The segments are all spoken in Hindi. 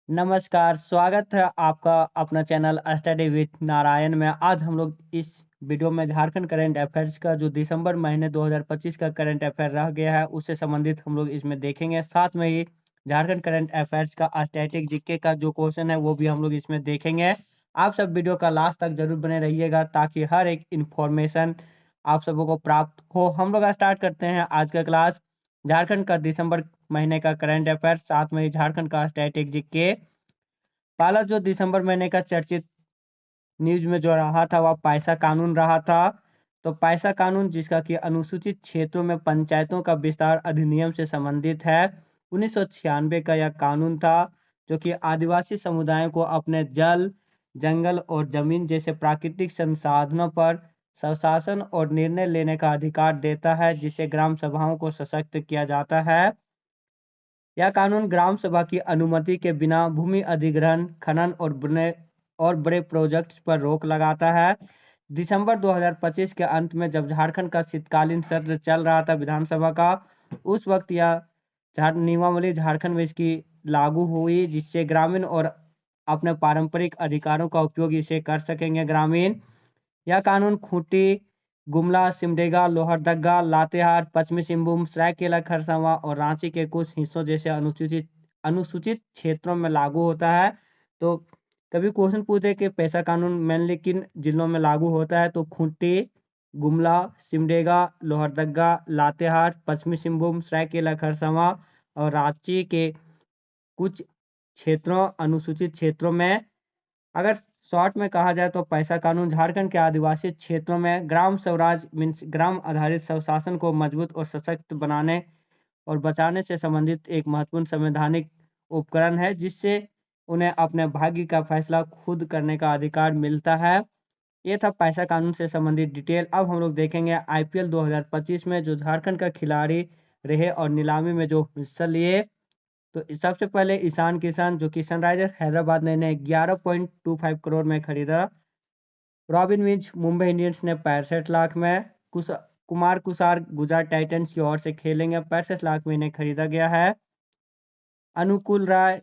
नमस्कार, स्वागत है आपका अपना चैनल स्टडी विथ नारायण में। आज हम लोग इस वीडियो में झारखंड करंट अफेयर्स का जो दिसंबर महीने 2025 का करंट अफेयर रह गया है, उससे संबंधित हम लोग इसमें देखेंगे। साथ में ही झारखंड करंट अफेयर्स का स्टैटिक जीके का जो क्वेश्चन है, वो भी हम लोग इसमें देखेंगे। आप सब वीडियो का लास्ट तक जरूर बने रहिएगा ताकि हर एक इन्फॉर्मेशन आप सबों को प्राप्त हो। हम लोग स्टार्ट करते हैं आज का क्लास। झारखंड का दिसंबर महीने का करंट अफेयर, साथ में ही झारखंड का स्टैटिक जीके। पहला जो दिसंबर महीने का चर्चित न्यूज में जो रहा था वह पैसा कानून रहा था। तो पैसा कानून, जिसका कि अनुसूचित क्षेत्रों में पंचायतों का विस्तार अधिनियम से संबंधित है। 1996 का यह कानून था, जो कि आदिवासी समुदायों को अपने जल, जंगल और जमीन जैसे प्राकृतिक संसाधनों पर स्वशासन और निर्णय लेने का अधिकार देता है, जिससे ग्राम सभाओं को सशक्त किया जाता है। यह कानून ग्राम सभा की अनुमति के बिना भूमि अधिग्रहण, खनन और बड़े प्रोजेक्ट्स पर रोक लगाता है। दिसंबर 2025 के अंत में जब झारखंड का शीतकालीन सत्र चल रहा था विधानसभा का, उस वक्त यह नियमावली झारखंड में इसकी लागू हुई, जिससे ग्रामीण और अपने पारंपरिक अधिकारों का उपयोग इसे कर सकेंगे ग्रामीण। यह कानून खूंटी, गुमला, सिमडेगा, लोहरदगा, लातेहार, पश्चिमी सिंहभूम, सरायकेला खरसावां और रांची के कुछ हिस्सों जैसे अनुसूचित अनुसूचित क्षेत्रों में लागू होता है। तो कभी क्वेश्चन पूछे कि पैसा कानून मेनली किन जिलों में लागू होता है, तो खूंटी, गुमला, सिमडेगा, लोहरदगा, लातेहार, पश्चिमी सिंहभूम, सरायकेला खरसावां और रांची के कुछ क्षेत्रों अनुसूचित क्षेत्रों में। अगर शॉर्ट में कहा जाए तो पैसा कानून झारखंड के आदिवासी क्षेत्रों में ग्राम स्वराज मीन्स ग्राम आधारित स्वशासन को मजबूत और सशक्त बनाने और बचाने से संबंधित एक महत्वपूर्ण संवैधानिक उपकरण है, जिससे उन्हें अपने भाग्य का फैसला खुद करने का अधिकार मिलता है। ये था पैसा कानून से संबंधित डिटेल। अब हम लोग देखेंगे आईपीएल 2025 में जो झारखंड का खिलाड़ी रहे और नीलामी में जो हिस्सा लिए। तो सबसे पहले ईशान किशन, जो कि सनराइजर्स हैदराबाद ने इन्हें 11.25 करोड़ में खरीदा। रॉबिन विंच मुंबई इंडियंस ने 65 लाख में। कुमार कुसार गुजरात टाइटंस की ओर से खेलेंगे, 65 लाख में इन्हें खरीदा गया है। अनुकूल राय,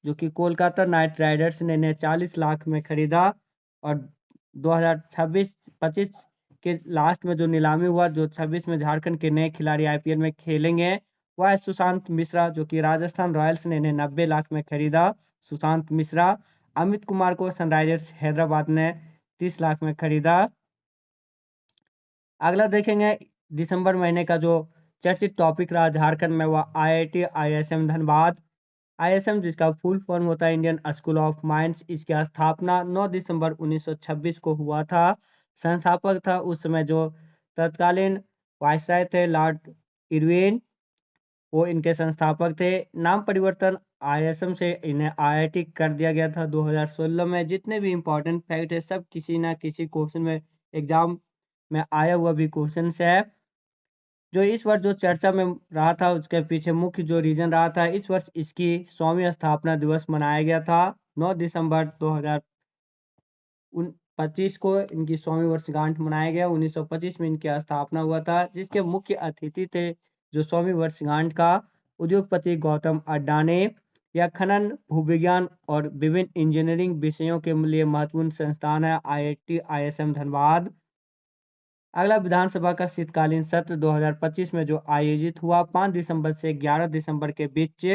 जो कि कोलकाता नाइट राइडर्स ने इन्हें 40 लाख में खरीदा। और 2026-25 के लास्ट में जो नीलामी हुआ, जो 26 में झारखंड के नए खिलाड़ी आईपीएल में खेलेंगे, वह है सुशांत मिश्रा, जो कि राजस्थान रॉयल्स ने इन्हें 90 लाख में खरीदा। सुशांत मिश्रा। अमित कुमार को सनराइजर्स हैदराबाद ने 30 लाख में खरीदा। अगला देखेंगे दिसंबर महीने का जो चर्चित टॉपिक रहा झारखंड में, वह आईआईटी आईएसएम धनबाद। आईएसएम, जिसका फुल फॉर्म होता है इंडियन स्कूल ऑफ माइंस, इसकी स्थापना 9 दिसंबर 1926 को हुआ था। संस्थापक था उस समय जो तत्कालीन वायसराय थे, लॉर्ड इरविन, वो इनके संस्थापक थे। नाम परिवर्तन आईएसएम से इन्हें आईआईटी कर दिया गया था 2016 में। जितने भी इंपॉर्टेंट फैक्ट है सब किसी ना किसी क्वेश्चन में, एग्जाम में आया हुआ भी क्वेश्चन है। जो इस वर्ष जो चर्चा में रहा था, उसके पीछे मुख्य जो रीजन रहा था, इस वर्ष इसकी 100वीं स्थापना दिवस मनाया गया था। 9 दिसंबर 2025 को इनकी 100वीं वर्षगांठ मनाया गया। 1925 में इनकी स्थापना हुआ था, जिसके मुख्य अतिथि थे जो 100वीं वर्षगांठ का उद्योगपति गौतम अड्डाने। यह खनन, भूविज्ञान और विभिन्न इंजीनियरिंग विषयों के लिए महत्वपूर्ण संस्थान है आईआईटी आईएसएम धनबाद। अगला विधानसभा का शीतकालीन सत्र 2025 में जो आयोजित हुआ 5 दिसंबर से 11 दिसंबर के बीच,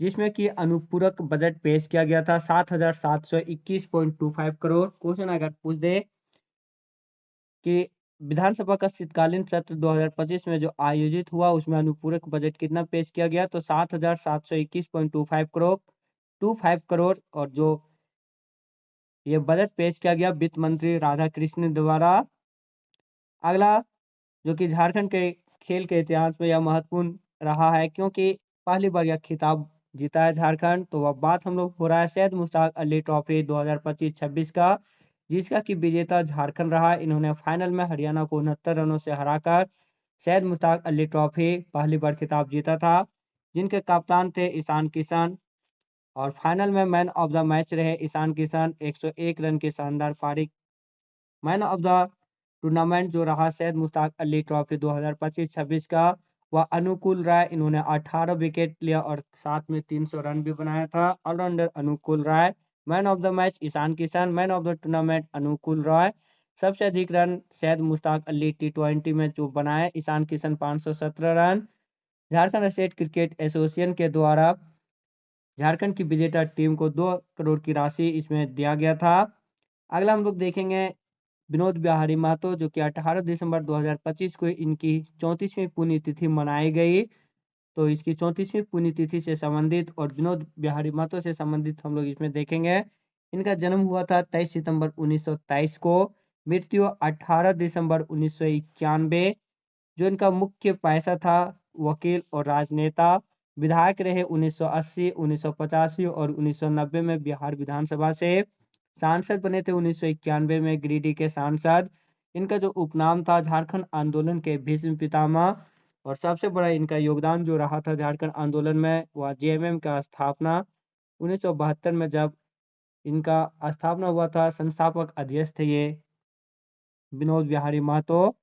जिसमें कि अनुपूरक बजट पेश किया गया था 7,721.25 करोड़। क्वेश्चन अगर पूछ दे कि विधानसभा का शीतकालीन सत्र 2025 में जो आयोजित हुआ उसमें अनुपूरक बजट कितना पेश किया गया, तो 7,721.25 करोड़ 25 करोड़। और जो ये बजट पेश किया गया वित्त मंत्री राधा कृष्ण द्वारा। अगला, जो कि झारखंड के खेल के इतिहास में यह महत्वपूर्ण रहा है, क्योंकि पहली बार यह खिताब जीता है झारखंड। तो वह बात हम लोग हो रहा है सैयद मुश्ताक अली ट्रॉफी 2025-26 का, जिसका कि विजेता झारखंड रहा। इन्होंने फाइनल में हरियाणा को 69 रनों से हराकर सैयद मुश्ताक अली ट्रॉफी पहली बार खिताब जीता था, जिनके कप्तान थे ईशान किशन। और फाइनल में मैन ऑफ द मैच रहे ईशान किशन, 101 रन की शानदार पारी। मैन ऑफ द टूर्नामेंट जो रहा सैयद मुश्ताक अली ट्रॉफी 2025-26 का, व अनुकूल राय, इन्होंने 18 विकेट लिया और साथ में 300 रन भी बनाया था। Allrounder Anukul Rai. Man of the match Ishan Kishan. Man of the tournament Anukul Rai. सबसे अधिक रन सैयद मुश्ताक अली T20 में जो बनाए, Ishan Kishan 517 run. Jharkhand state cricket association के द्वारा झारखंड की विजेता टीम को 2 करोड़ की राशि इसमें दिया गया था। अगला हम लोग देखेंगे विनोद बिहारी महतो, जो कि 18 दिसंबर 2025 को इनकी 34वीं पुण्यतिथि मनाई गई। तो इसकी 34वीं पुण्यतिथि से संबंधित और विनोद बिहारी महतो से संबंधित हम लोग इसमें देखेंगे। इनका जन्म हुआ था 23 सितंबर 1923 को। मृत्यु 18 दिसंबर 1991। जो इनका मुख्य पेशा था वकील और राजनेता। विधायक रहे 1980, 1985 और 1990 में बिहार विधानसभा से। सांसद बने थे 1991 में गिरिडीह के सांसद। इनका जो उपनाम था झारखंड आंदोलन के भीष्म पितामह। और सबसे बड़ा इनका योगदान जो रहा था झारखंड आंदोलन में, वह जेएमएम का स्थापना 1972 में जब इनका स्थापना हुआ था। संस्थापक अध्यक्ष थे ये विनोद बिहारी महतो।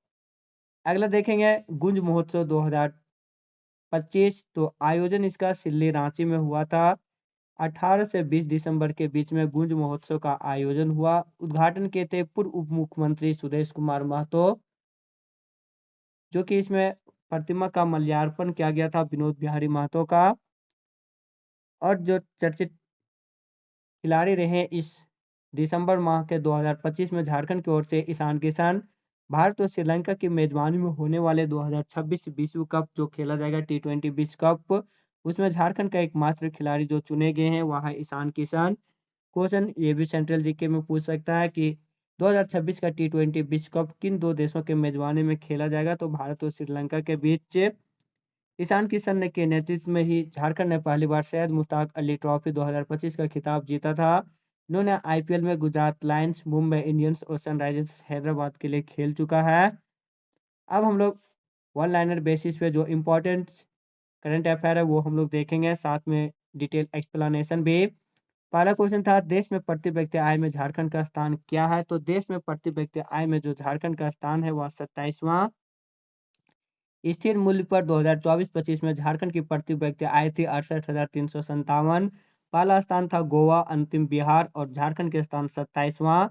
अगला देखेंगे गुंज महोत्सव 2025। तो आयोजन इसका सिल्ली रांची में हुआ था। 18 से 20 दिसंबर के बीच में गुंज महोत्सव का आयोजन हुआ। उद्घाटन किए थे पूर्व उप मुख्यमंत्री सुदेश कुमार महतो, जो कि इसमें प्रतिमा का माल्यार्पण किया गया था विनोद बिहारी महतो का। और जो चर्चित खिलाड़ी रहे इस दिसंबर माह के 2025 में झारखंड की ओर से, ईशान किशन। भारत और श्रीलंका की मेजबानी में होने वाले 2026 विश्व कप जो खेला जाएगा T20 विश्व कप, उसमें झारखंड का एकमात्र खिलाड़ी जो चुने गए हैं वह है ईशान किशन। क्वेश्चन ये भी सेंट्रल जीके में पूछ सकता है कि 2026 का T20 विश्व कप किन दो देशों के मेजबानी में खेला जाएगा, तो भारत और श्रीलंका के बीच। ईशान किशन ने के नेतृत्व में ही झारखंड ने पहली बार सैयद मुश्ताक अली ट्रॉफी 2025 का खिताब जीता था। इन्होंने आईपीएल में गुजरात लायंस, मुंबई इंडियंस और सनराइजर्स हैदराबाद के लिए खेल चुका है। अब हम लोग वन लाइनर बेसिस पे जो इम्पोर्टेंट करंट अफेयर है वो हम लोग देखेंगे, साथ में डिटेल एक्सप्लेनेशन भी। पहला क्वेश्चन था देश में प्रति व्यक्ति आय में झारखंड का स्थान क्या है। तो देश में प्रति व्यक्ति आय में जो झारखंड का स्थान है वह 27वां। स्थिर मूल्य पर 2024-25 में झारखंड की प्रति व्यक्ति आय थी 68,357। पहला स्थान था गोवा, अंतिम बिहार और झारखंड के स्थान 27वां।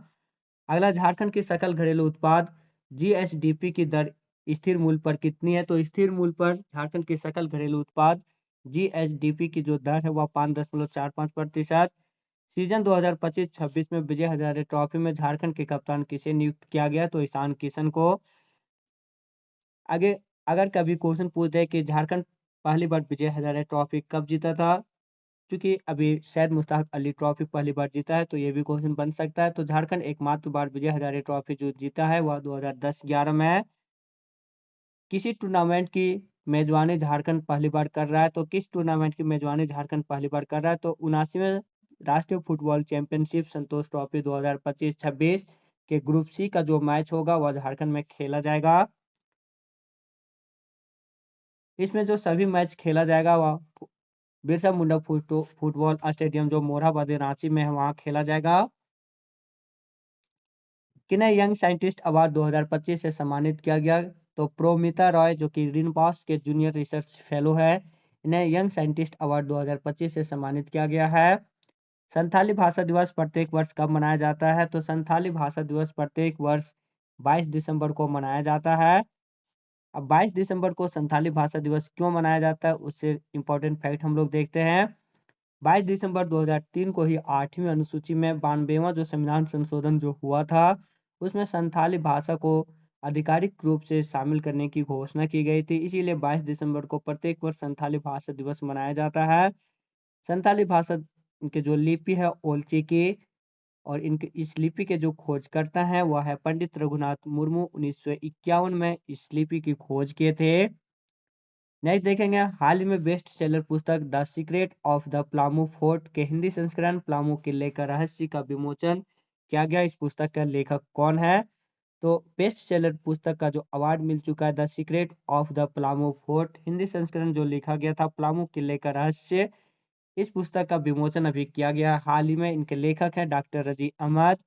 अगला झारखंड की सकल घरेलू उत्पाद जीएसडीपी की दर स्थिर मूल्य पर कितनी है। तो स्थिर मूल्य पर झारखंड की सकल घरेलू उत्पाद जीएसडीपी की जो दर है वह 5.45%। सीजन 2025-26 में विजय हजारे ट्रॉफी में झारखंड के कप्तान किसे नियुक्त किया गया, तो ईशान किशन को। आगे अगर कभी क्वेश्चन पूछ दे कि झारखंड पहली बार विजय हजारे ट्रॉफी कब जीता था, क्योंकि अभी सैयद मुश्ताक अली ट्रॉफी पहली बार जीता है, तो ये भी क्वेश्चन बन सकता है। तो झारखंड एकमात्र बार विजय हजारे ट्रॉफी जो जीता है वह 2010-11 में। किसी टूर्नामेंट की मेजबानी झारखंड पहली बार कर रहा है, तो किस टूर्नामेंट की मेजबानी झारखंड पहली बार कर रहा है, तो 79वें राष्ट्रीय फुटबॉल चैंपियनशिप संतोष ट्रॉफी 2025-26 के ग्रुप सी का जो मैच होगा वह झारखंड में खेला जाएगा। इसमें जो सभी मैच खेला जाएगा वह बिरसा मुंडा फुटबॉल स्टेडियम जो मोरहाबादी रांची में है वहां खेला जाएगा। किन्हें यंग साइंटिस्ट अवार्ड 2025 से सम्मानित किया गया, तो प्रोमिता रॉय जो कि रिनपास के जूनियर रिसर्च फेलो है, इन्हें यंग साइंटिस्ट अवार्ड 2025 से सम्मानित किया गया है। संथाली भाषा दिवस प्रत्येक वर्ष कब मनाया जाता है, तो संथाली भाषा दिवस प्रत्येक वर्ष 22 दिसंबर को मनाया जाता है। अब 22 दिसंबर को संथाली भाषा दिवस क्यों मनाया जाता है, उससे इंपॉर्टेंट फैक्ट हम लोग देखते हैं। 22 दिसंबर 2003 को ही 8वीं अनुसूची में 92वां जो संविधान संशोधन जो हुआ था, उसमें संथाली भाषा को आधिकारिक रूप से शामिल करने की घोषणा की गई थी। इसीलिए 22 दिसंबर को प्रत्येक वर्ष संथाली भाषा दिवस मनाया जाता है। संथाली भाषा के जो लिपि है ओलची की, और इनके इस लिपि के जो खोजकर्ता हैं वह है पंडित रघुनाथ मुर्मू। 1951 में इस लिपि की खोज किए थे। नेक्स्ट देखेंगे हाल ही में बेस्ट सेलर पुस्तक the secret of the Palamu fort के हिंदी संस्करण प्लामू किले का रहस्य का विमोचन किया गया। इस पुस्तक का लेखक कौन है, तो बेस्ट सेलर पुस्तक का जो अवार्ड मिल चुका है the secret of the Palamu fort, Hindi संस्करण जो लिखा गया था प्लामू किले का रहस्य, इस पुस्तक का विमोचन अभी किया गया हाल ही में। इनके लेखक हैं डॉक्टर रजी अहमद।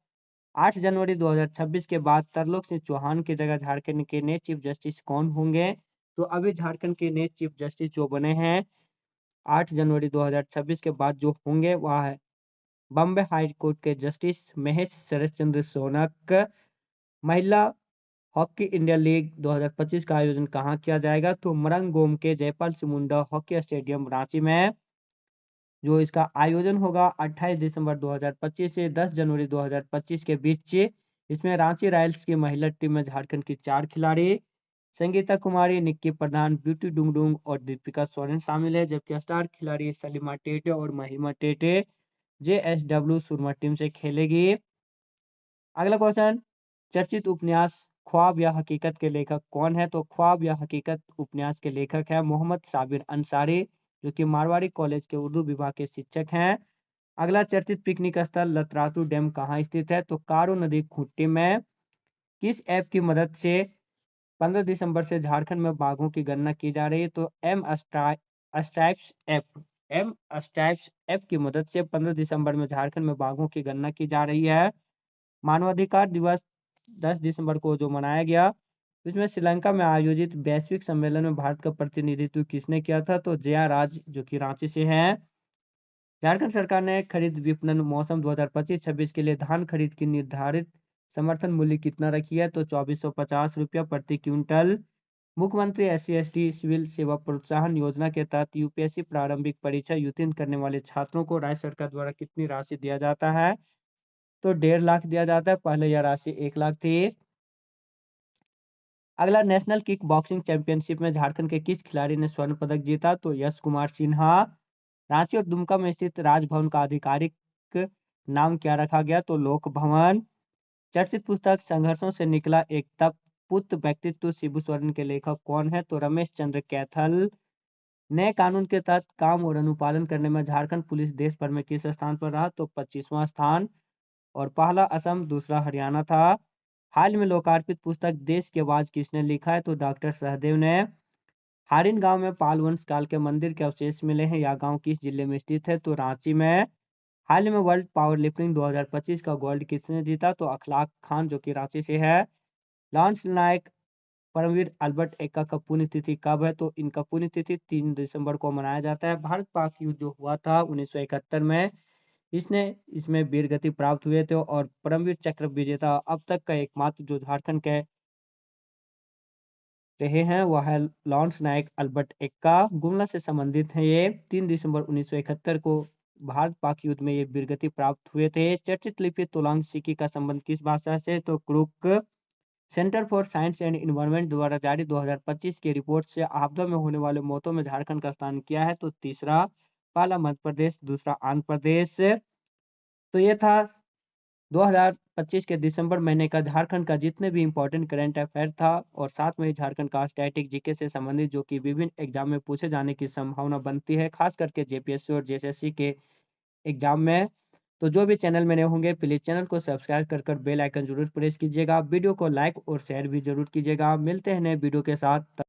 8 जनवरी 2026 के बाद तरलोक सिंह चौहान की जगह झारखंड के नए चीफ जस्टिस कौन होंगे, तो अभी झारखंड के नए चीफ जस्टिस जो बने हैं 8 जनवरी 2026 के बाद जो होंगे वह है बॉम्बे हाई कोर्ट के जस्टिस महेश शरद चंद्र सोनक। महिला हॉकी इंडिया लीग 2025 का आयोजन कहाँ किया जाएगा? तो मरंगगोम के जयपाल सिमुंडा हॉकी स्टेडियम रांची में जो इसका आयोजन होगा 28 दिसंबर 2025 से 10 जनवरी 2025 के बीच। इसमें रांची रॉयल्स की महिला टीम में झारखंड की 4 खिलाड़ी संगीता कुमारी, निक्की प्रधान, ब्यूटी डुंगडुंग और दीपिका सोरेन शामिल है, जबकि स्टार खिलाड़ी सलीमा टेटे और महिमा टेटे जेएसडब्ल्यू सुरमा टीम से खेलेगी। अगला क्वेश्चन, चर्चित उपन्यास ख्वाब या हकीकत के लेखक कौन है? तो ख्वाब या हकीकत उपन्यास के लेखक है मोहम्मद साबिर अंसारी, जो कि मारवाड़ी कॉलेज के उर्दू विभाग के शिक्षक हैं। अगला चर्चित पिकनिक स्थल लतरातू डैम कहाँ स्थित है? तो कारू नदी खूंटी में। किस ऐप की मदद से 15 दिसंबर से झारखंड में बाघों की गणना की जा रही है? तो एम स्ट्राइप्स ऐप की मदद से 15 दिसंबर में झारखंड में बाघों की गणना की जा रही है। मानवाधिकार दिवस 10 दिसंबर को जो मनाया गया, इसमें श्रीलंका में आयोजित वैश्विक सम्मेलन में भारत का प्रतिनिधित्व किसने किया था? तो जया राज, जो कि रांची से हैं। झारखंड सरकार ने खरीद विपणन मौसम 2025-26 के लिए धान खरीद की निर्धारित समर्थन मूल्य कितना रखी है? तो 2450 प्रति क्विंटल। मुख्यमंत्री SC/ST सिविल सेवा प्रोत्साहन योजना के तहत यूपीएससी प्रारंभिक परीक्षा उत्तीर्ण करने वाले छात्रों को राज्य सरकार द्वारा कितनी राशि दिया जाता है? तो 1.5 लाख दिया जाता है। पहले यह राशि 1 लाख थी। अगला, नेशनल किक बॉक्सिंग चैंपियनशिप में झारखंड के किस खिलाड़ी ने स्वर्ण पदक जीता? तो यश कुमार सिन्हा। रांची और दुमका में स्थित राजभवन का आधिकारिक नाम क्या रखा गया? तो लोक भवन। चर्चित पुस्तक संघर्षों से निकला एक तप पुत्र व्यक्तित्व शिबू सोरेन के लेखक कौन है? तो रमेश चंद्र कैथल। नए कानून के तहत काम और अनुपालन करने में झारखंड पुलिस देश भर में किस स्थान पर रहा? तो 25वां स्थान। और पहला असम, दूसरा हरियाणा था। हाल में लोकार्पित पुस्तक देश की आवाज किसने लिखा है? तो डॉक्टर सहदेव ने। हारिन गांव में पाल वंश काल के मंदिर के अवशेष मिले हैं। यह गांव किस जिले में स्थित है? तो रांची में। हाल में वर्ल्ड पावर लिफ्टिंग 2025 का गोल्ड किसने जीता? तो अखलाक खान, जो कि रांची से है। लॉन्स नायक परमवीर अल्बर्ट एक्का का पुण्यतिथि कब है? तो इनका पुण्यतिथि 3 दिसंबर को मनाया जाता है। भारत पाक युद्ध जो हुआ था 1971 में, इसमें वीर गति प्राप्त हुए थे और परमवीर चक्र विजेता अब तक का एकमात्र जो झारखंड के रहे हैं वह है लॉन्स नायक अल्बर्ट एक्का। गुमला से संबंधित है ये। 3 दिसंबर 1971 को भारत पाक युद्ध में ये वीरगति प्राप्त हुए थे। चर्चित लिपि तोलांग सिकी का संबंध किस भाषा से? तो crook. Centre for science and environment द्वारा जारी 2025 की रिपोर्ट से आपदा में होने वाले मौतों में झारखंड का स्थान क्या है? तो तीसरा। पहला मध्य प्रदेश, दूसरा आंध्र प्रदेश। तो ये था 2025 के दिसंबर महीने का झारखंड का जितने भी इंपॉर्टेंट करंट अफेयर था, और साथ में ही झारखंड का स्टैटिक जीके से संबंधित जो कि विभिन्न एग्जाम में पूछे जाने की संभावना बनती है, खास करके जेपीएससी और जेएसएससी के एग्जाम में। तो जो भी चैनल में नए होंगे प्लीज चैनल को सब्सक्राइब कर बेल आइकन जरूर प्रेस कीजिएगा। वीडियो को लाइक और शेयर भी जरूर कीजिएगा। मिलते हैं नए वीडियो के साथ।